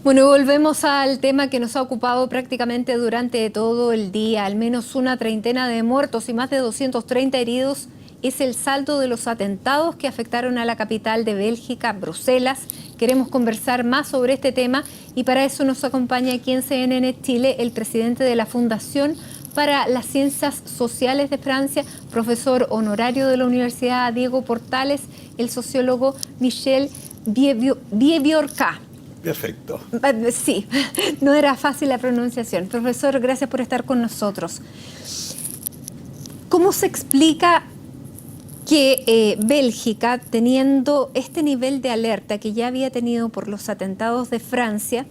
Bueno, volvemos al tema que nos ha ocupado prácticamente durante todo el día. Al menos una treintena de muertos y más de 230 heridos es el saldo de los atentados que afectaron a la capital de Bélgica, Bruselas. Queremos conversar más sobre este tema y para eso nos acompaña aquí en CNN Chile el presidente de la Fundación para las Ciencias Sociales de Francia, profesor honorario de la Universidad Diego Portales, el sociólogo Michel Biébiorca. Perfecto. Sí, no era fácil la pronunciación. Profesor, gracias por estar con nosotros. ¿Cómo se explica que Bélgica, teniendo este nivel de alerta que ya había tenido por los atentados de Francia,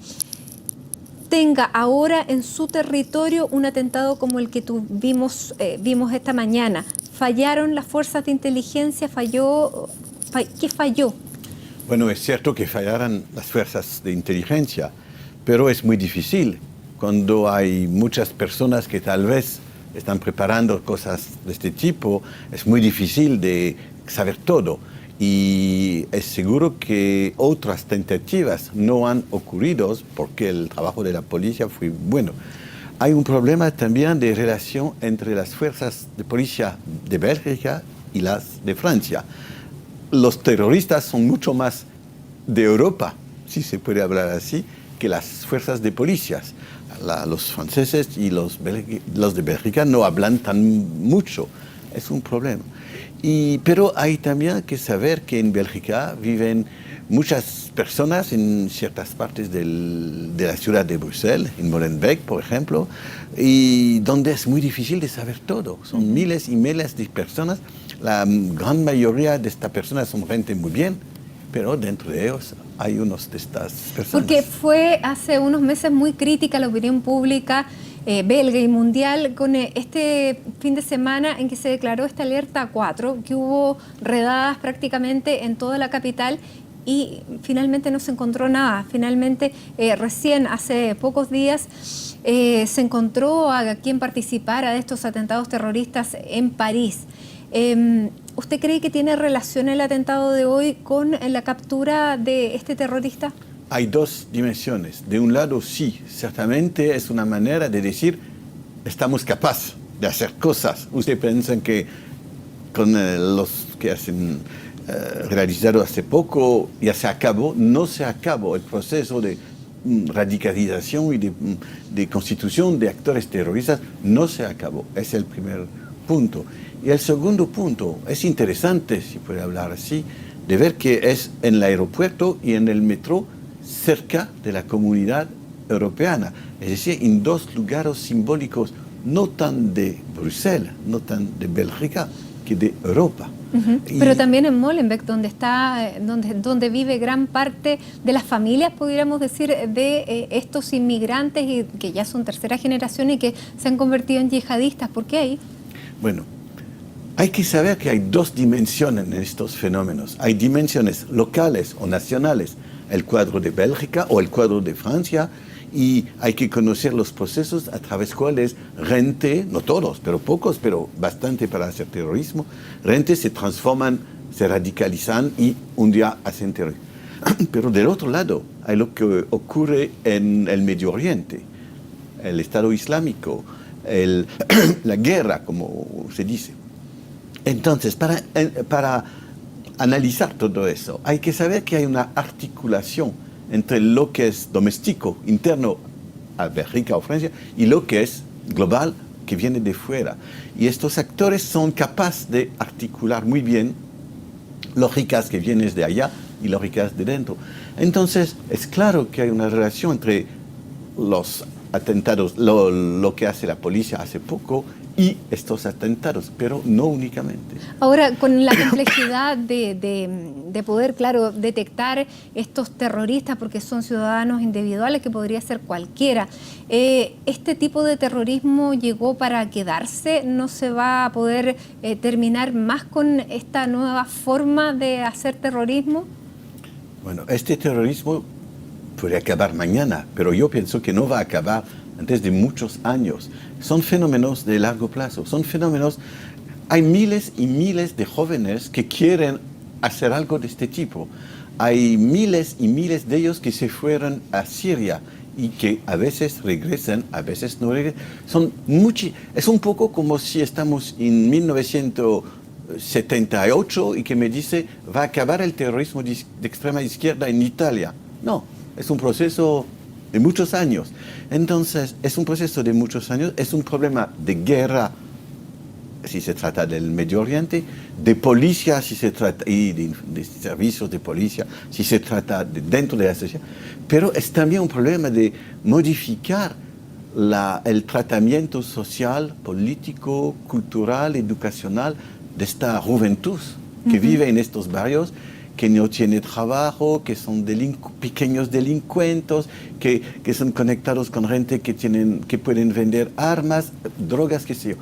tenga ahora en su territorio un atentado como el que vimos esta mañana? ¿Fallaron las fuerzas de inteligencia? ¿Qué falló? Bueno, es cierto que fallaran las fuerzas de inteligencia, pero es muy difícil cuando hay muchas personas que tal vez están preparando cosas de este tipo. Es muy difícil de saber todo y es seguro que otras tentativas no han ocurrido porque el trabajo de la policía fue bueno. Hay un problema también de relación entre las fuerzas de policía de Bélgica y las de Francia. Los terroristas son mucho más de Europa, si se puede hablar así, que las fuerzas de policías. Los franceses y los de Bélgica no hablan tan mucho. Es un problema. Pero hay también que saber que en Bélgica viven muchas personas en ciertas partes de la ciudad de Bruselas, en Molenbeek, por ejemplo, y donde es muy difícil de saber todo. Son miles y miles de personas. La gran mayoría de estas personas son gente muy bien, pero dentro de ellos hay unos de estas personas. Porque fue hace unos meses muy crítica la opinión pública belga y mundial con este fin de semana en que se declaró esta alerta 4, que hubo redadas prácticamente en toda la capital y finalmente no se encontró nada. Finalmente, recién hace pocos días se encontró a quien participara de estos atentados terroristas en París. ¿Usted cree que tiene relación el atentado de hoy con la captura de este terrorista? Hay dos dimensiones. De un lado, sí, ciertamente es una manera de decir estamos capaces de hacer cosas. Ustedes piensan que con los que hacen realizado hace poco ya se acabó. No se acabó el proceso de radicalización y de constitución de actores terroristas. No se acabó. Es el primer punto. Y el segundo punto, es interesante, si puede hablar así, de ver que es en el aeropuerto y en el metro cerca de la comunidad europea, es decir, en dos lugares simbólicos, no tan de Bruselas, no tan de Bélgica, que de Europa. Pero también en Molenbeek, donde vive gran parte de las familias, pudiéramos decir, de estos inmigrantes y que ya son tercera generación y que se han convertido en yihadistas. ¿Por qué ahí? Bueno, hay que saber que hay dos dimensiones en estos fenómenos. Hay dimensiones locales o nacionales, el cuadro de Bélgica o el cuadro de Francia, y hay que conocer los procesos a través de cuales gente, no todos, pero pocos, pero bastante para hacer terrorismo, gente se transforman, se radicalizan y un día hacen terrorismo. Pero del otro lado hay lo que ocurre en el Medio Oriente, el Estado Islámico, la guerra, como se dice. Entonces, para analizar todo eso, hay que saber que hay una articulación entre lo que es doméstico, interno a Bélgica o Francia, y lo que es global, que viene de fuera. Y estos actores son capaces de articular muy bien lógicas que vienen de allá y lógicas de dentro. Entonces, es claro que hay una relación entre los atentados, lo que hace la policía hace poco, y estos atentados, pero no únicamente. Ahora, con la complejidad de poder, claro, detectar estos terroristas, porque son ciudadanos individuales, que podría ser cualquiera, ¿este tipo de terrorismo llegó para quedarse? ¿No se va a poder terminar más con esta nueva forma de hacer terrorismo? Bueno, este terrorismo puede acabar mañana, pero yo pienso que no va a acabar antes de muchos años. Son fenómenos de largo plazo, son fenómenos. Hay miles y miles de jóvenes que quieren hacer algo de este tipo. hay miles y miles de ellos que se fueron a Siria y que a veces regresan, a veces no regresan. Es un poco como si estamos en 1978 y que me dice, va a acabar el terrorismo de extrema izquierda en Italia. No, es un proceso de muchos años. Entonces, es un proceso de muchos años, es un problema de guerra, si se trata del Medio Oriente, de policía, si se trata, y de servicios de policía, si se trata dentro de la sociedad, pero es también un problema de modificar el tratamiento social, político, cultural, educacional de esta juventud que vive en estos barrios, que no tiene trabajo, que son pequeños delincuentes, que son conectados con gente que pueden vender armas, drogas, qué sé yo.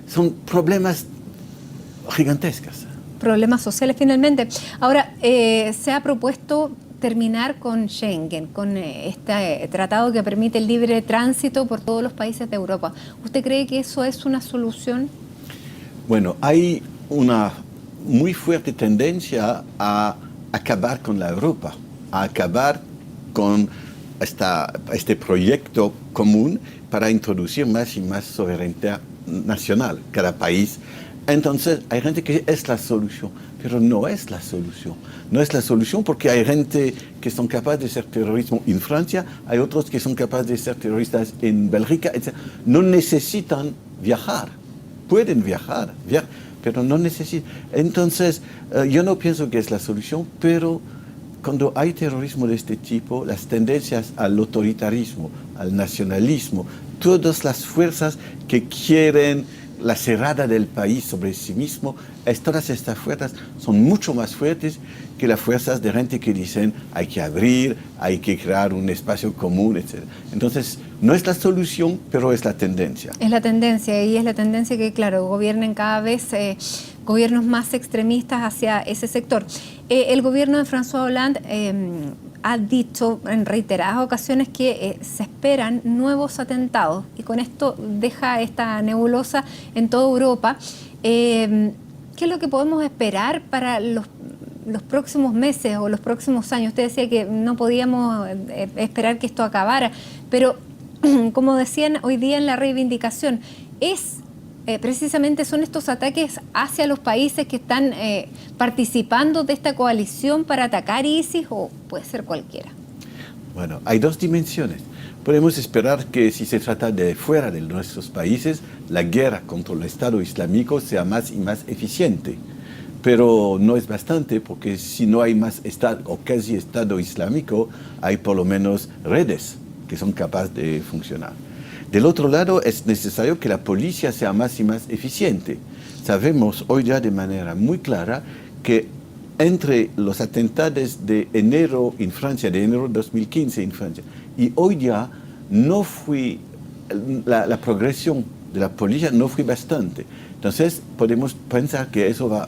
Son problemas gigantescos. Problemas sociales finalmente. Ahora, se ha propuesto terminar con Schengen, con este tratado que permite el libre tránsito por todos los países de Europa. ¿Usted cree que eso es una solución? Bueno, hay una muy fuerte tendencia a acabar con la Europa, a acabar con este proyecto común para introducir más y más soberanía nacional, cada país. Entonces, hay gente que es la solución, pero no es la solución. No es la solución porque hay gente que son capaces de hacer terrorismo en Francia, hay otros que son capaces de ser terroristas en Bélgica, etc. No necesitan viajar, pueden viajar, pero no necesitan. Entonces, yo no pienso que es la solución, pero cuando hay terrorismo de este tipo, las tendencias al autoritarismo, al nacionalismo, todas las fuerzas que quieren la cerrada del país sobre sí mismo, todas estas fuerzas son mucho más fuertes que las fuerzas de gente que dicen hay que abrir, hay que crear un espacio común, etc. Entonces, no es la solución, pero es la tendencia. Es la tendencia, y es la tendencia que, claro, gobiernen cada vez gobiernos más extremistas hacia ese sector. El gobierno de François Hollande ha dicho en reiteradas ocasiones que se esperan nuevos atentados, y con esto deja esta nebulosa en toda Europa. ¿Qué es lo que podemos esperar para los próximos meses o los próximos años? Usted decía que no podíamos esperar que esto acabara, pero como decían hoy día en la reivindicación, precisamente son estos ataques hacia los países que están participando de esta coalición para atacar ISIS, o puede ser cualquiera. Bueno, hay dos dimensiones. Podemos esperar que si se trata de fuera de nuestros países, la guerra contra el Estado Islámico sea más y más eficiente. Pero no es bastante, porque si no hay más Estado o casi Estado Islámico, hay por lo menos redes que son capaces de funcionar. Del otro lado, es necesario que la policía sea más y más eficiente. Sabemos hoy ya de manera muy clara que entre los atentados de enero en Francia, de enero de 2015 en Francia, y hoy ya la progresión de la policía no fue bastante. Entonces, podemos pensar que eso va a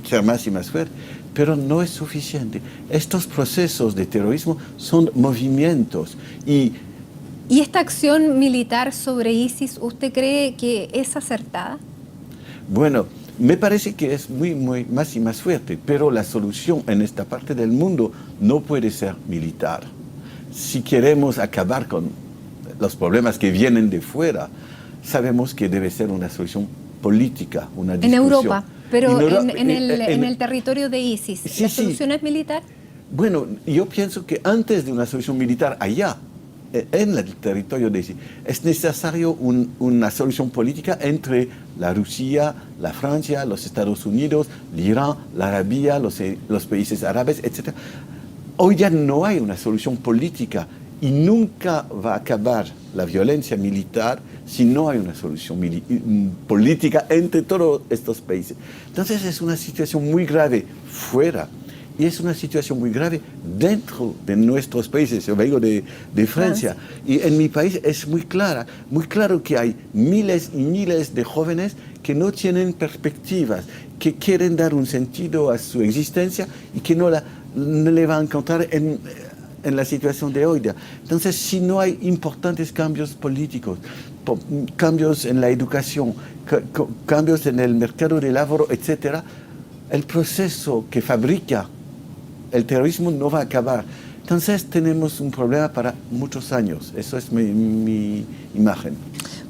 ser más y más fuerte, pero no es suficiente. Estos procesos de terrorismo son movimientos ¿Y esta acción militar sobre ISIS, usted cree que es acertada? Bueno, me parece que es muy más y más fuerte, pero la solución en esta parte del mundo no puede ser militar. Si queremos acabar con los problemas que vienen de fuera, sabemos que debe ser una solución política, una discusión. En Europa, pero en el territorio de ISIS, sí, ¿la solución es militar? Bueno, yo pienso que antes de una solución militar allá, en el territorio de ISIS, es necesario una solución política entre la Rusia, la Francia, los Estados Unidos, Irán, la Arabia, los países árabes, etc. Hoy ya no hay una solución política y nunca va a acabar la violencia militar si no hay una solución política entre todos estos países. Entonces es una situación muy grave fuera. Y es una situación muy grave dentro de nuestros países. Yo vengo de Francia. Y en mi país es muy claro que hay miles y miles de jóvenes que no tienen perspectivas, que quieren dar un sentido a su existencia y que no le van a encontrar en la situación de hoy día. Entonces, si no hay importantes cambios políticos, cambios en la educación, cambios en el mercado de labor, etc., el proceso que fabrica el terrorismo no va a acabar. Entonces tenemos un problema para muchos años. Eso es mi imagen.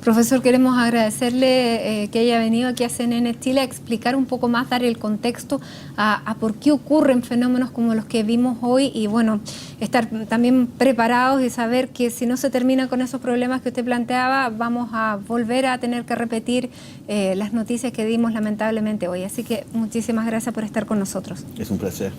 Profesor, queremos agradecerle que haya venido aquí a CNN Chile a explicar un poco más, dar el contexto a por qué ocurren fenómenos como los que vimos hoy y bueno, estar también preparados y saber que si no se termina con esos problemas que usted planteaba, vamos a volver a tener que repetir las noticias que dimos lamentablemente hoy. Así que muchísimas gracias por estar con nosotros. Es un placer.